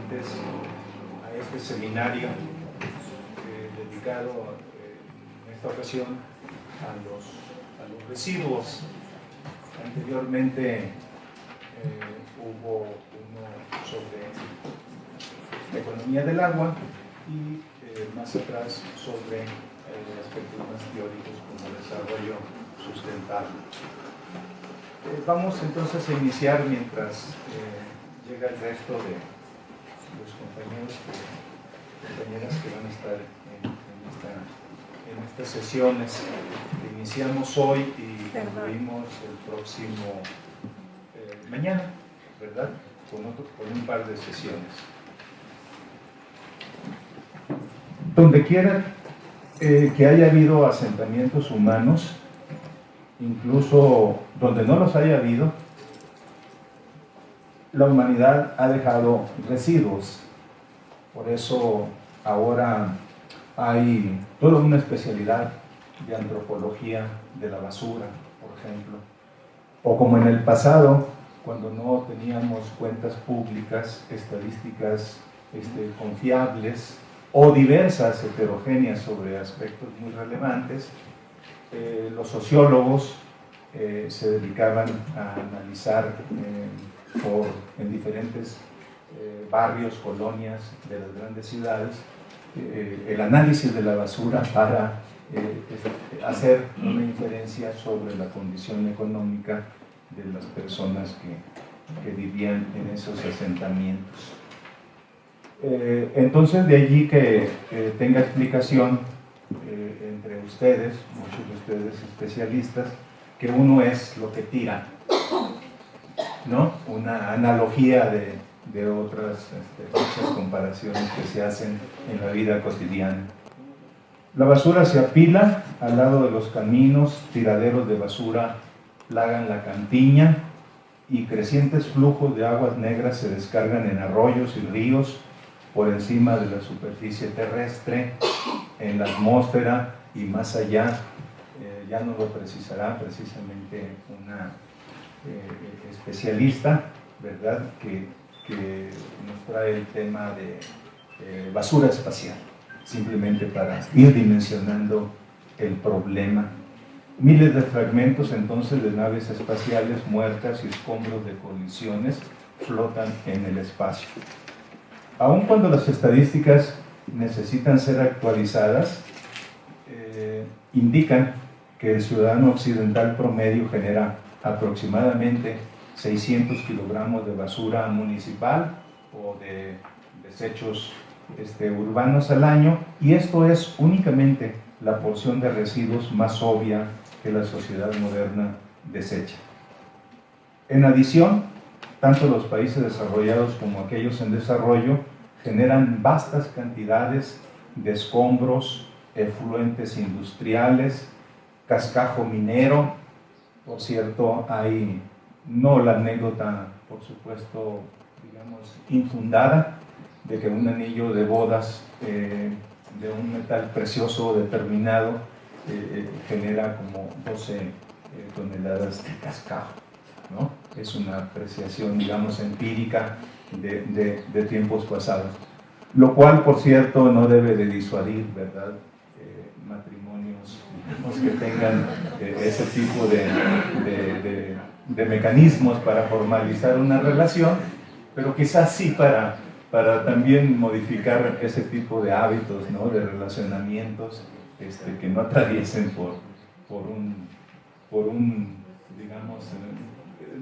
asistentes a este seminario dedicado en esta ocasión a los residuos. Anteriormente hubo uno sobre la economía del agua y más atrás sobre aspectos más teóricos como el desarrollo sustentable. Vamos entonces a iniciar mientras llega el resto de los compañeros y compañeras que van a estar en estas sesiones que iniciamos hoy y concluimos el próximo mañana, ¿verdad? Con un par de sesiones. Donde quiera que haya habido asentamientos humanos, incluso donde no los haya habido, la humanidad ha dejado residuos. Por eso ahora hay toda una especialidad de antropología de la basura, por ejemplo. O como en el pasado, cuando no teníamos cuentas públicas, estadísticas confiables o diversas, heterogéneas sobre aspectos muy relevantes, los sociólogos se dedicaban a analizar en diferentes barrios, colonias de las grandes ciudades, el análisis de la basura para hacer una inferencia sobre la condición económica de las personas que vivían en esos asentamientos. Entonces, de allí que tenga explicación entre ustedes, muchos de ustedes especialistas, que uno es lo que tira, ¿no? Una analogía de otras muchas comparaciones que se hacen en la vida cotidiana. La basura se apila al lado de los caminos, tiraderos de basura plagan la campiña y crecientes flujos de aguas negras se descargan en arroyos y ríos por encima de la superficie terrestre, en la atmósfera y más allá. Ya nos lo precisará precisamente una especialista, ¿verdad?, que nos trae el tema de basura espacial, simplemente para ir dimensionando el problema. Miles de fragmentos entonces de naves espaciales muertas y escombros de colisiones flotan en el espacio. Aun cuando las estadísticas necesitan ser actualizadas, indican que el ciudadano occidental promedio genera aproximadamente 600 kilogramos de basura municipal o de desechos urbanos al año, y esto es únicamente la porción de residuos más obvia que la sociedad moderna desecha. En adición, tanto los países desarrollados como aquellos en desarrollo generan vastas cantidades de escombros, efluentes industriales, cascajo minero. Por cierto, hay no la anécdota, por supuesto, digamos, infundada, de que un anillo de bodas de un metal precioso determinado genera como 12 toneladas de cascajo, ¿no? Es una apreciación, digamos, empírica de tiempos pasados. Lo cual, por cierto, no debe de disuadir, ¿verdad?, matrimonios, digamos, que tengan ese tipo de mecanismos para formalizar una relación, pero quizás sí para también modificar ese tipo de hábitos, ¿no?, de relacionamientos que no atraviesen por un, digamos,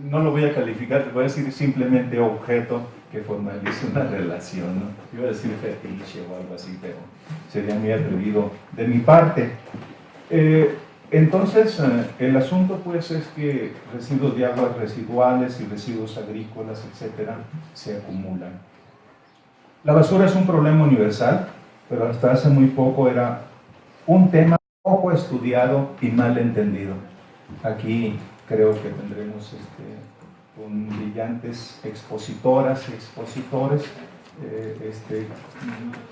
no lo voy a calificar, voy a decir simplemente objeto que formalice una relación, ¿no? Iba a decir fetiche o algo así, pero sería muy atrevido de mi parte. Entonces, el asunto pues es que residuos de aguas residuales y residuos agrícolas, etcétera, se acumulan. La basura es un problema universal, pero hasta hace muy poco era un tema poco estudiado y mal entendido. Aquí creo que tendremos con brillantes expositoras y expositores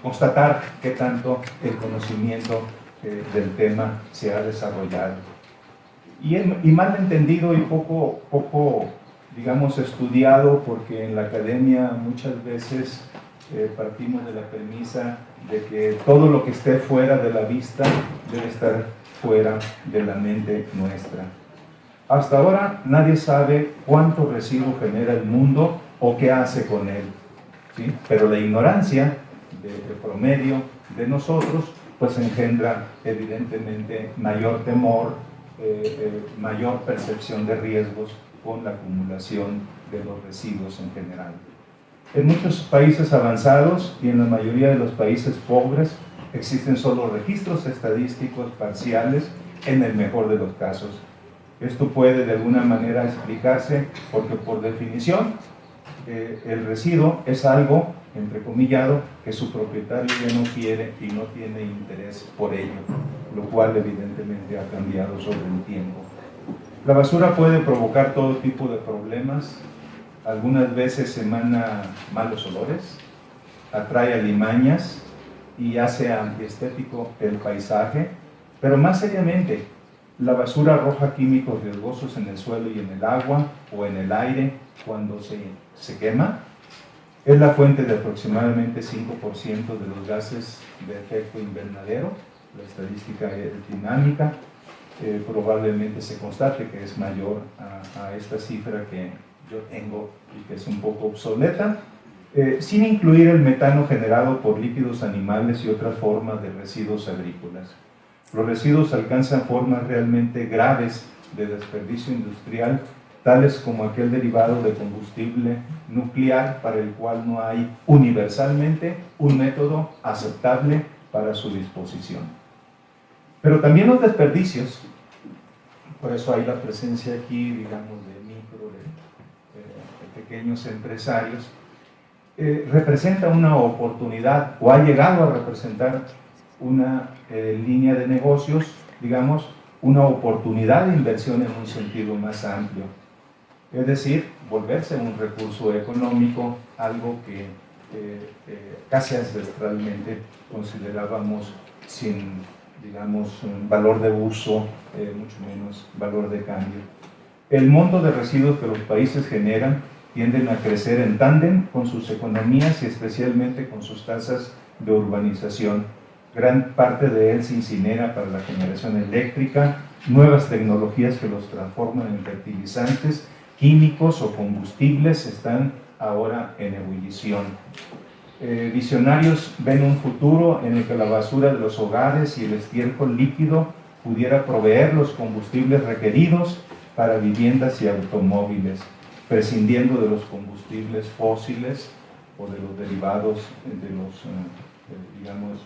constatar qué tanto el conocimiento del tema se ha desarrollado. Y mal entendido y poco, digamos, estudiado, porque en la academia muchas veces partimos de la premisa de que todo lo que esté fuera de la vista debe estar fuera de la mente nuestra. Hasta ahora nadie sabe cuánto residuo genera el mundo o qué hace con él, ¿sí? Pero la ignorancia de promedio de nosotros pues engendra evidentemente mayor temor, mayor percepción de riesgos con la acumulación de los residuos en general. En muchos países avanzados y en la mayoría de los países pobres existen solo registros estadísticos parciales en el mejor de los casos. Esto puede de alguna manera explicarse porque por definición el residuo es algo, entrecomillado, que su propietario ya no quiere y no tiene interés por ello, lo cual evidentemente ha cambiado sobre el tiempo. La basura puede provocar todo tipo de problemas. Algunas veces emana malos olores, atrae alimañas y hace antiestético el paisaje, pero más seriamente, la basura arroja químicos riesgosos en el suelo y en el agua o en el aire cuando se quema. Es la fuente de aproximadamente 5% de los gases de efecto invernadero. La estadística es dinámica. Probablemente se constate que es mayor a esta cifra que yo tengo y que es un poco obsoleta, sin incluir el metano generado por líquidos animales y otras formas de residuos agrícolas. Los residuos alcanzan formas realmente graves de desperdicio industrial, tales como aquel derivado de combustible nuclear para el cual no hay universalmente un método aceptable para su disposición. Pero también los desperdicios, por eso hay la presencia aquí, digamos, de micro, de pequeños empresarios, representa una oportunidad o ha llegado a representar una línea de negocios, digamos, una oportunidad de inversión en un sentido más amplio. Es decir, volverse un recurso económico, algo que casi ancestralmente considerábamos sin, digamos, un valor de uso, mucho menos valor de cambio. El monto de residuos que los países generan tienden a crecer en tándem con sus economías y especialmente con sus tasas de urbanización. Gran parte de él se incinera para la generación eléctrica, nuevas tecnologías que los transforman en fertilizantes, químicos o combustibles están ahora en ebullición. Visionarios ven un futuro en el que la basura de los hogares y el estiércol líquido pudiera proveer los combustibles requeridos para viviendas y automóviles, prescindiendo de los combustibles fósiles o de los derivados de los, digamos,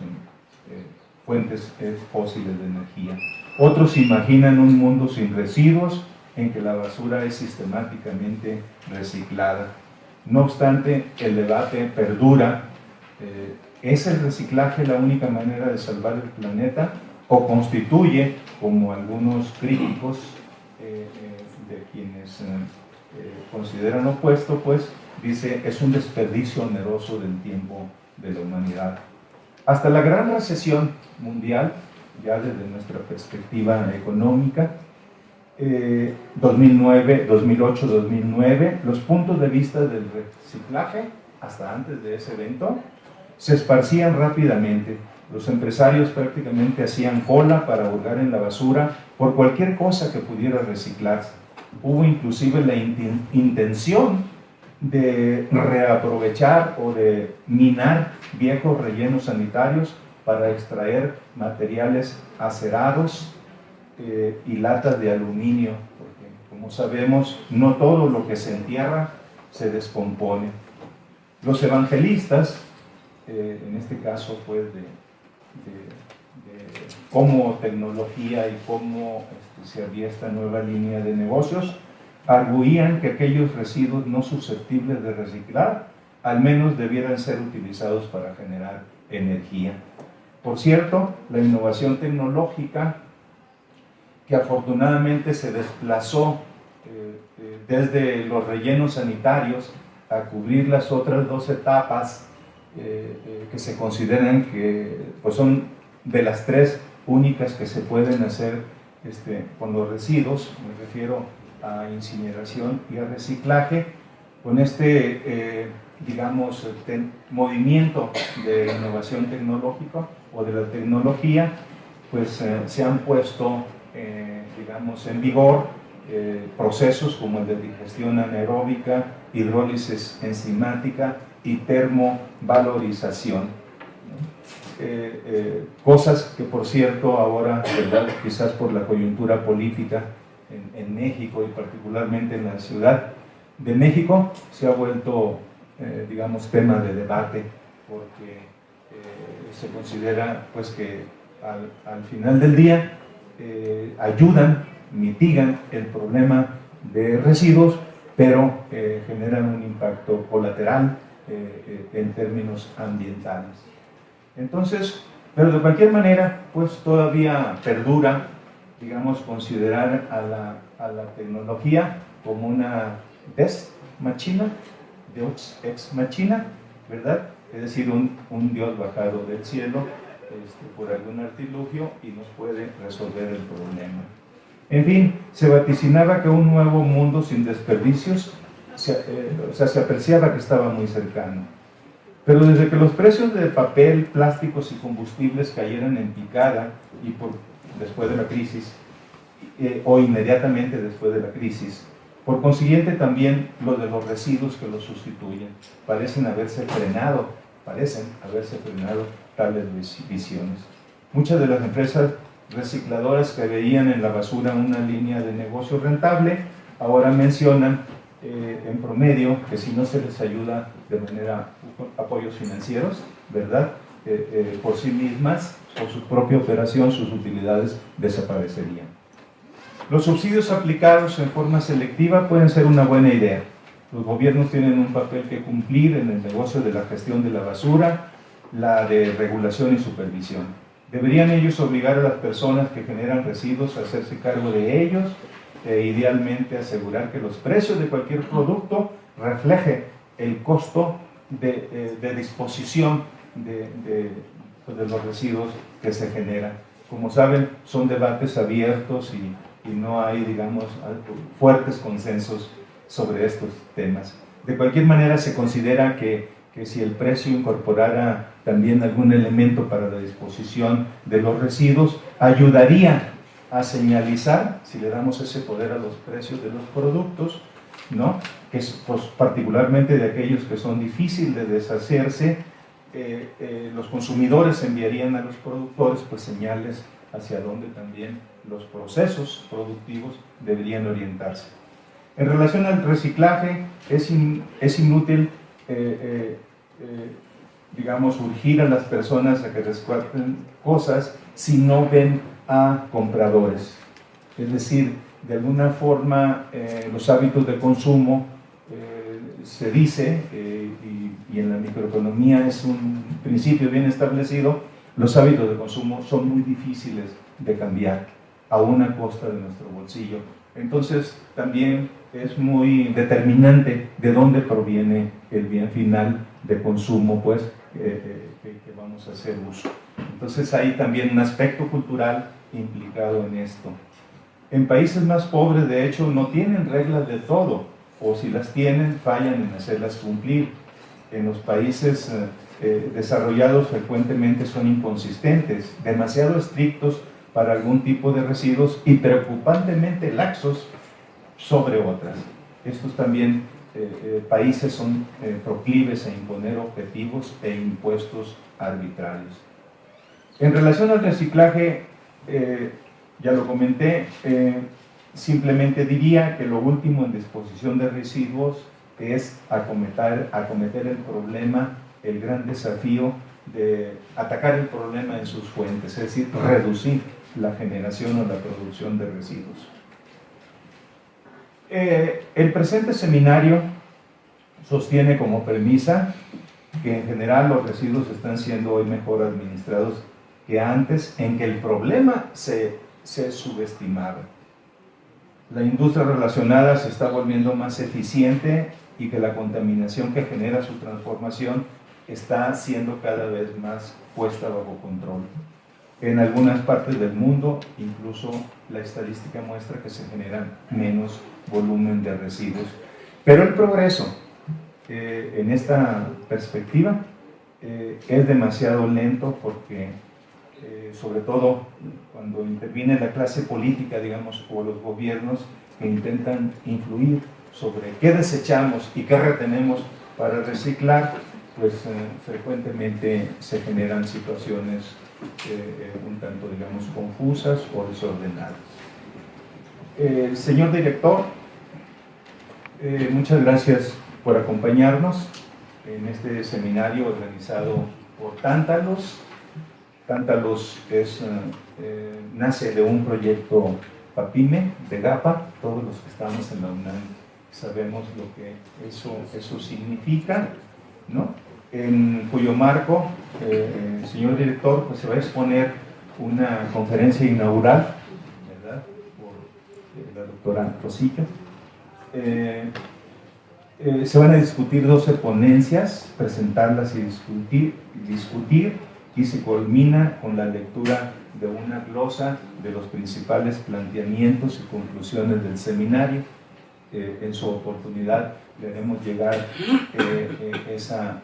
fuentes fósiles de energía. Otros imaginan un mundo sin residuos en que la basura es sistemáticamente reciclada. No obstante, el debate perdura. ¿Es el reciclaje la única manera de salvar el planeta? ¿O constituye, como algunos críticos de quienes consideran opuesto, pues dice, es un desperdicio oneroso del tiempo de la humanidad? Hasta la gran recesión mundial, ya desde nuestra perspectiva económica, 2008, 2009, los puntos de vista del reciclaje, hasta antes de ese evento, se esparcían rápidamente. Los empresarios prácticamente hacían cola para hurgar en la basura por cualquier cosa que pudiera reciclarse. Hubo inclusive la intención de reaprovechar o de minar viejos rellenos sanitarios para extraer materiales acerados y latas de aluminio, porque como sabemos, no todo lo que se entierra se descompone. Los evangelistas, en este caso pues cómo tecnología y cómo se había esta nueva línea de negocios, arguían que aquellos residuos no susceptibles de reciclar al menos debieran ser utilizados para generar energía. Por cierto, la innovación tecnológica que afortunadamente se desplazó desde los rellenos sanitarios a cubrir las otras dos etapas que se consideran que pues son de las tres únicas que se pueden hacer con los residuos, me refiero a incineración y a reciclaje. Con este digamos, movimiento de innovación tecnológica o de la tecnología, pues se han puesto, digamos, en vigor procesos como el de digestión anaeróbica, hidrólisis enzimática y termovalorización. Cosas que, por cierto, ahora, ¿verdad?, quizás por la coyuntura política en México y particularmente en la Ciudad de México, se ha vuelto, digamos, tema de debate, porque se considera, pues, que al final del día ayudan, mitigan el problema de residuos, pero generan un impacto colateral en términos ambientales. Entonces, pero de cualquier manera, pues todavía perdura, digamos, considerar a la tecnología como una deus machina, deus ex machina, ¿verdad? Es decir, un Dios bajado del cielo por algún artilugio y nos puede resolver el problema. En fin, se vaticinaba que un nuevo mundo sin desperdicios, se apreciaba que estaba muy cercano. Pero desde que los precios de papel, plásticos y combustibles cayeran en picada y después de la crisis, o inmediatamente después de la crisis, por consiguiente también los de los residuos que los sustituyen, parecen haberse frenado tales visiones. Muchas de las empresas recicladoras que veían en la basura una línea de negocio rentable, ahora mencionan en promedio que si no se les ayuda de manera con apoyos financieros, ¿verdad?, por sí mismas, por su propia operación, sus utilidades desaparecerían. Los subsidios aplicados en forma selectiva pueden ser una buena idea. Los gobiernos tienen un papel que cumplir en el negocio de la gestión de la basura, la de regulación y supervisión. Deberían ellos obligar a las personas que generan residuos a hacerse cargo de ellos e idealmente asegurar que los precios de cualquier producto refleje el costo de disposición de los residuos que se generan. Como saben, son debates abiertos y no hay, digamos, fuertes consensos sobre estos temas. De cualquier manera, se considera que si el precio incorporara también algún elemento para la disposición de los residuos, ayudaría a señalizar, si le damos ese poder a los precios de los productos, ¿no?, que es, pues, particularmente de aquellos que son difíciles de deshacerse, los consumidores enviarían a los productores, pues, señales hacia dónde también los procesos productivos deberían orientarse. En relación al reciclaje, es inútil, digamos, urgir a las personas a que reciclen cosas si no ven a compradores. Es decir, de alguna forma los hábitos de consumo, se dice, y en la microeconomía es un principio bien establecido, los hábitos de consumo son muy difíciles de cambiar, aún a costa de nuestro bolsillo. Entonces, también es muy determinante de dónde proviene el bien final de consumo, pues, que vamos a hacer uso. Entonces, hay también un aspecto cultural implicado en esto. En países más pobres, de hecho, no tienen reglas de todo, o si las tienen, fallan en hacerlas cumplir. En los países desarrollados frecuentemente son inconsistentes, demasiado estrictos para algún tipo de residuos y preocupantemente laxos sobre otras. Estos también países son proclives a imponer objetivos e impuestos arbitrarios. En relación al reciclaje, ya lo comenté, simplemente diría que lo último en disposición de residuos es acometer el problema, el gran desafío de atacar el problema en sus fuentes, es decir, reducir la generación o la producción de residuos. El presente seminario sostiene como premisa que en general los residuos están siendo hoy mejor administrados que antes, en que el problema se subestimaba. La industria relacionada se está volviendo más eficiente y que la contaminación que genera su transformación está siendo cada vez más puesta bajo control. En algunas partes del mundo, incluso la estadística muestra que se generan menos volumen de residuos. Pero el progreso en esta perspectiva es demasiado lento porque sobre todo cuando interviene la clase política, digamos, o los gobiernos que intentan influir sobre qué desechamos y qué retenemos para reciclar, pues frecuentemente se generan situaciones un tanto, digamos, confusas o desordenadas. Señor director, muchas gracias por acompañarnos en este seminario organizado por Tántalos. Tántalos nace de un proyecto PAPIME, de GAPA. Todos los que estamos en la UNAM sabemos lo que eso significa, ¿no? En cuyo marco, señor director, pues se va a exponer una conferencia inaugural, ¿verdad?, por la doctora Rosillo. Se van a discutir 12 ponencias, presentarlas y discutir, y se culmina con la lectura de una glosa de los principales planteamientos y conclusiones del seminario. En su oportunidad le haremos llegar esa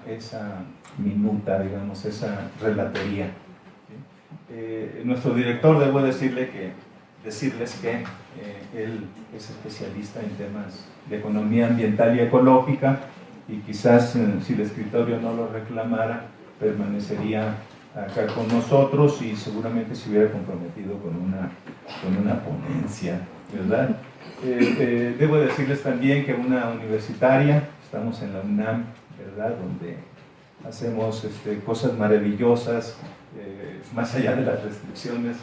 minuta, digamos, esa relatoría. Nuestro director, debo decirles que él es especialista en temas de economía ambiental y ecológica, y quizás si el escritorio no lo reclamara, permanecería acá con nosotros y seguramente se hubiera comprometido con una ponencia, ¿verdad? Debo decirles también que una universitaria, estamos en la UNAM, ¿verdad?, donde hacemos cosas maravillosas, más allá de las restricciones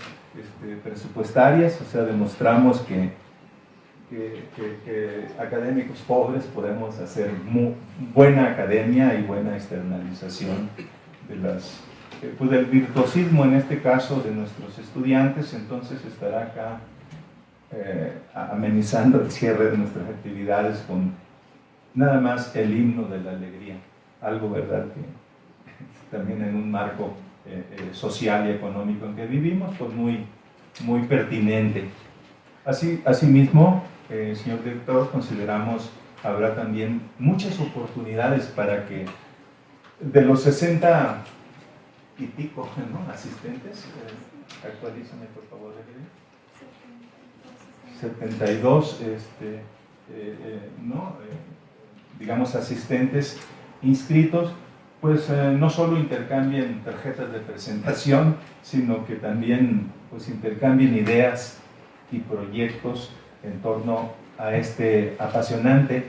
presupuestarias, o sea, demostramos que académicos pobres podemos hacer buena academia y buena externalización de del virtuosismo, en este caso, de nuestros estudiantes. Entonces estará acá amenizando el cierre de nuestras actividades con nada más el himno de la alegría, algo, ¿verdad?, que también en un marco social y económico en que vivimos, pues muy pertinente. Asimismo, señor director, consideramos habrá también muchas oportunidades para que de los 60 y pico, ¿no?, asistentes, actualízame por favor, 72 digamos, asistentes inscritos, pues no solo intercambien tarjetas de presentación, sino que también pues intercambien ideas y proyectos en torno a este apasionante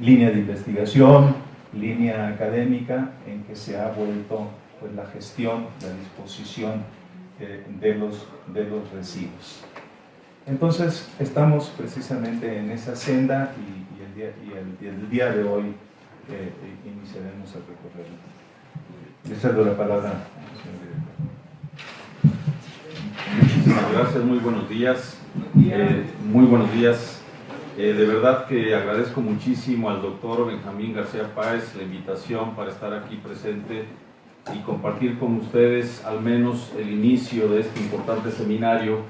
línea de investigación, línea académica en que se ha vuelto pues la gestión, la disposición de los residuos. Entonces estamos precisamente en esa senda y el día de hoy iniciaremos el recorrido. Le cedo la palabra, señor director. Muchísimas gracias, muy buenos días. Muy buenos días. De verdad que agradezco muchísimo al doctor Benjamín García Páez la invitación para estar aquí presente y compartir con ustedes al menos el inicio de este importante seminario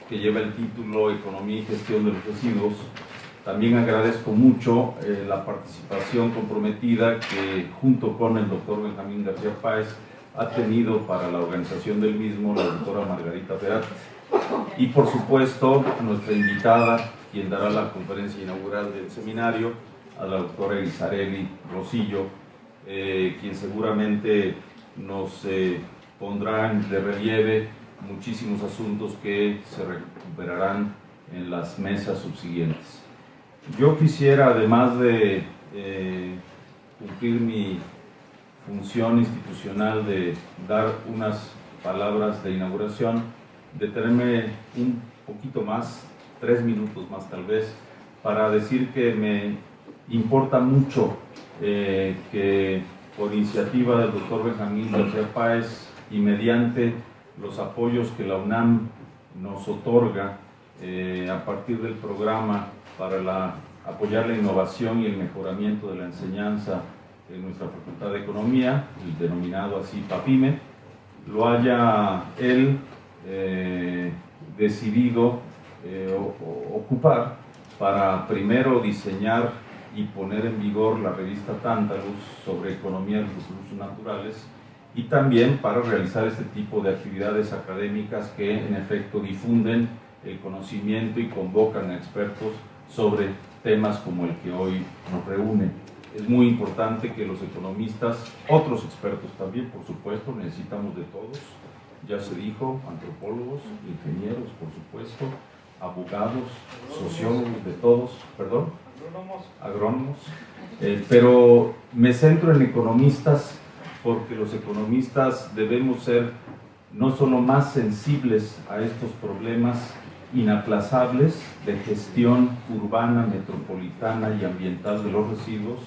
que lleva el título Economía y Gestión de los Residuos. También agradezco mucho la participación comprometida que junto con el doctor Benjamín García Páez ha tenido para la organización del mismo la doctora Margarita Perat, y por supuesto nuestra invitada, quien dará la conferencia inaugural del seminario, a la doctora Isareli Rosillo, quien seguramente nos pondrá de relieve muchísimos asuntos que se recuperarán en las mesas subsiguientes. Yo quisiera, además de cumplir mi función institucional de dar unas palabras de inauguración, detenerme un poquito más, 3 minutos más tal vez, para decir que me importa mucho que por iniciativa del doctor Benjamín García Páez y mediante los apoyos que la UNAM nos otorga a partir del programa para apoyar la innovación y el mejoramiento de la enseñanza en nuestra Facultad de Economía, el denominado así PAPIME, lo haya él decidido ocupar para primero diseñar y poner en vigor la revista Tantalus sobre economía de los recursos naturales, y también para realizar este tipo de actividades académicas que en efecto difunden el conocimiento y convocan a expertos sobre temas como el que hoy nos reúne. Es muy importante que los economistas, otros expertos también, por supuesto, necesitamos de todos, ya se dijo, antropólogos, ingenieros, por supuesto, abogados, sociólogos, de todos, perdón, agrónomos, pero me centro en economistas porque los economistas debemos ser no solo más sensibles a estos problemas inaplazables de gestión urbana, metropolitana y ambiental de los residuos,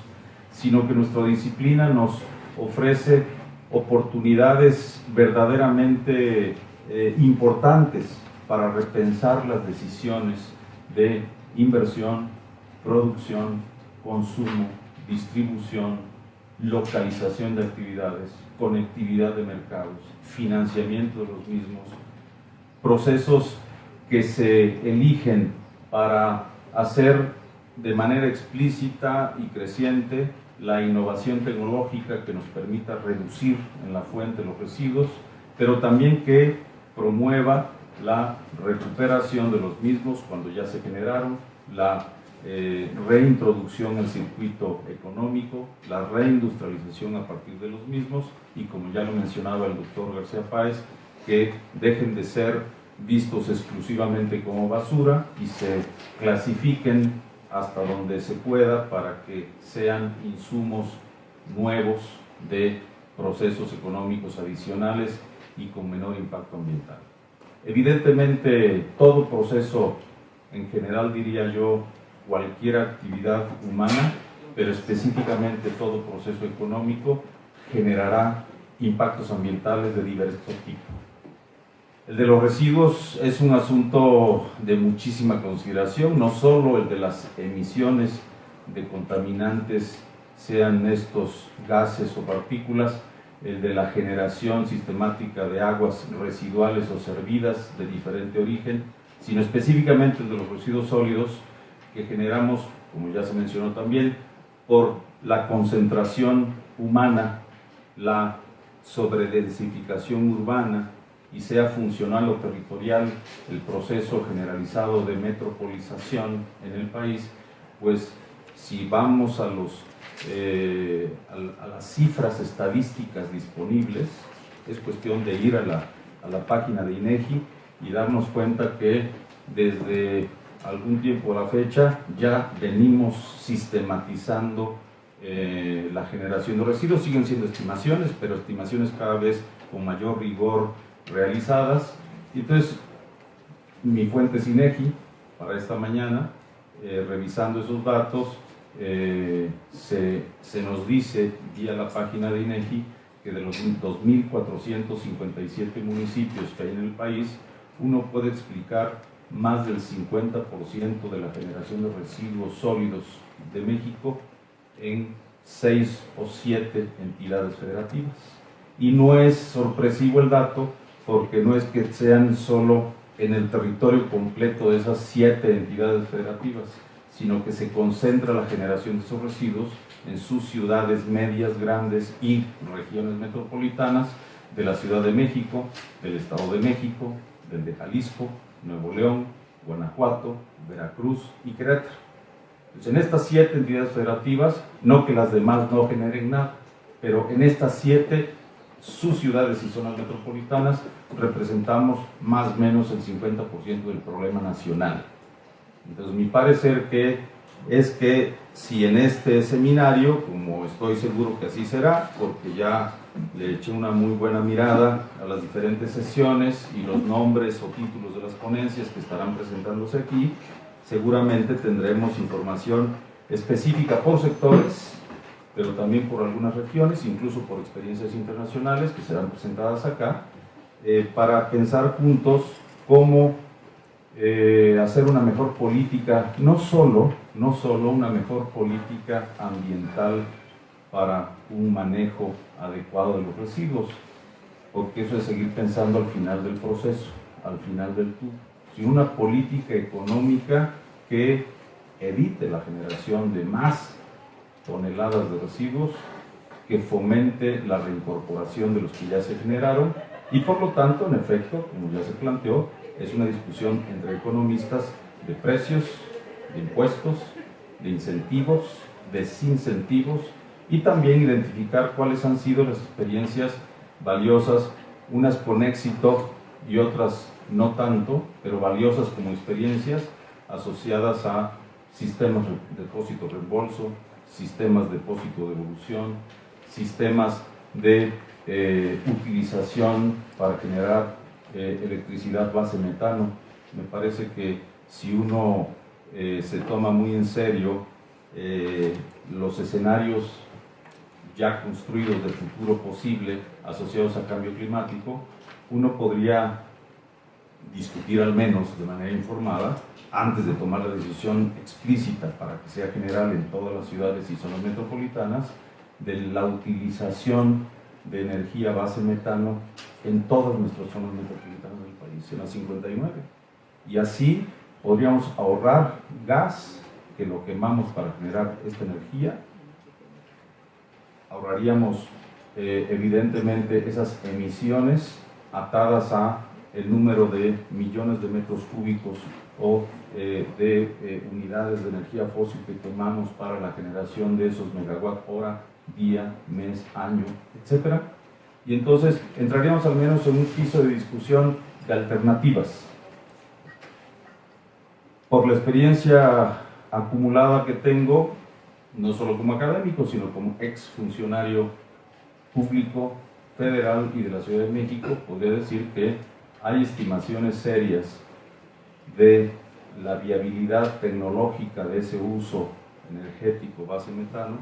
sino que nuestra disciplina nos ofrece oportunidades verdaderamente importantes para repensar las decisiones de inversión, producción, consumo, distribución, localización de actividades, conectividad de mercados, financiamiento de los mismos, procesos que se eligen para hacer de manera explícita y creciente la innovación tecnológica que nos permita reducir en la fuente los residuos, pero también que promueva la recuperación de los mismos cuando ya se generaron, la reintroducción al circuito económico, la reindustrialización a partir de los mismos y, como ya lo mencionaba el doctor García Páez, que dejen de ser vistos exclusivamente como basura y se clasifiquen hasta donde se pueda para que sean insumos nuevos de procesos económicos adicionales y con menor impacto ambiental. Evidentemente, todo proceso, en general diría yo, cualquier actividad humana, pero específicamente todo proceso económico, generará impactos ambientales de diversos tipos. El de los residuos es un asunto de muchísima consideración, no solo el de las emisiones de contaminantes, sean estos gases o partículas, el de la generación sistemática de aguas residuales o servidas de diferente origen, sino específicamente el de los residuos sólidos que generamos, como ya se mencionó también, por la concentración humana, la sobredensificación urbana, y sea funcional o territorial el proceso generalizado de metropolización en el país, pues si vamos a las cifras estadísticas disponibles, es cuestión de ir a la página de INEGI y darnos cuenta que desde algún tiempo a la fecha ya venimos sistematizando la generación de residuos. Siguen siendo estimaciones, pero estimaciones cada vez con mayor rigor realizadas. Entonces, mi fuente es INEGI para esta mañana, revisando esos datos, se nos dice vía la página de INEGI que de los 2.457 municipios que hay en el país, uno puede explicar más del 50% de la generación de residuos sólidos de México en 6 o 7 entidades federativas. Y no es sorpresivo el dato, porque no es que sean solo en el territorio completo de esas 7 entidades federativas, sino que se concentra la generación de esos residuos en sus ciudades medias, grandes y regiones metropolitanas de la Ciudad de México, del Estado de México, del de Jalisco, Nuevo León, Guanajuato, Veracruz y Querétaro. Entonces, en estas 7 entidades federativas, no que las demás no generen nada, pero en estas 7 sus ciudades y zonas metropolitanas representamos más o menos el 50% del problema nacional. Entonces, mi parecer es que si en este seminario, como estoy seguro que así será, porque ya le eché una muy buena mirada a las diferentes sesiones y los nombres o títulos de las ponencias que estarán presentándose aquí, seguramente tendremos información específica por sectores, pero también por algunas regiones, incluso por experiencias internacionales que serán presentadas acá, para pensar juntos cómo hacer una mejor política, no solo una mejor política ambiental para un manejo adecuado de los residuos, porque eso es seguir pensando al final del proceso, al final del tubo, sino una política económica que evite la generación de más toneladas de residuos que fomente la reincorporación de los que ya se generaron y por lo tanto, en efecto, como ya se planteó, es una discusión entre economistas de precios, de impuestos, de incentivos, desincentivos y también identificar cuáles han sido las experiencias valiosas, unas con éxito y otras no tanto, pero valiosas como experiencias asociadas a sistemas de depósito-reembolso, sistemas de depósito-devolución, sistemas de utilización para generar electricidad base metano. Me parece que si uno se toma muy en serio los escenarios ya construidos de futuro posible asociados a cambio climático, uno podría discutir al menos de manera informada, antes de tomar la decisión explícita para que sea general en todas las ciudades y zonas metropolitanas, de la utilización de energía base metano en todas nuestras zonas metropolitanas del país, en las 59. Y así podríamos ahorrar gas, que lo quemamos para generar esta energía, ahorraríamos evidentemente esas emisiones atadas a el número de millones de metros cúbicos o de unidades de energía fósil que quemamos para la generación de esos megawatt hora, día, mes, año, etc. Y entonces entraríamos al menos en un piso de discusión de alternativas. Por la experiencia acumulada que tengo, no solo como académico, sino como ex funcionario público federal y de la Ciudad de México, podría decir que hay estimaciones serias de la viabilidad tecnológica de ese uso energético base metano,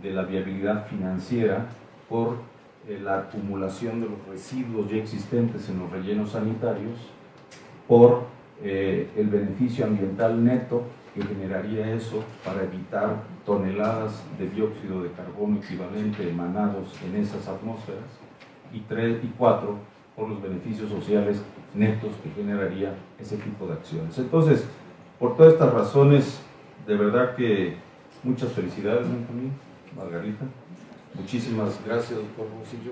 de la viabilidad financiera por la acumulación de los residuos ya existentes en los rellenos sanitarios, por el beneficio ambiental neto que generaría eso para evitar toneladas de dióxido de carbono equivalente emanados en esas atmósferas, y 4, por los beneficios sociales netos que generaría ese tipo de acciones. Entonces, por todas estas razones, de verdad que muchas felicidades, Benjamín, Margarita, muchísimas gracias, doctor Rosillo,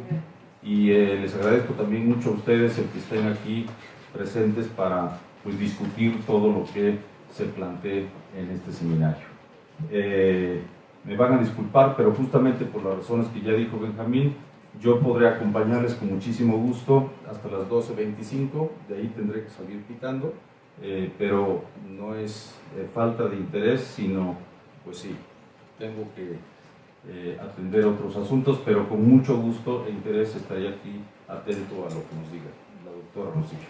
y les agradezco también mucho a ustedes el que estén aquí presentes para pues, discutir todo lo que se plantee en este seminario. Me van a disculpar, pero justamente por las razones que ya dijo Benjamín, yo podré acompañarles con muchísimo gusto hasta las 12:25, de ahí tendré que salir pitando, pero no es falta de interés, sino, pues sí, tengo que atender otros asuntos, pero con mucho gusto e interés estaré aquí atento a lo que nos diga la doctora Rosillo.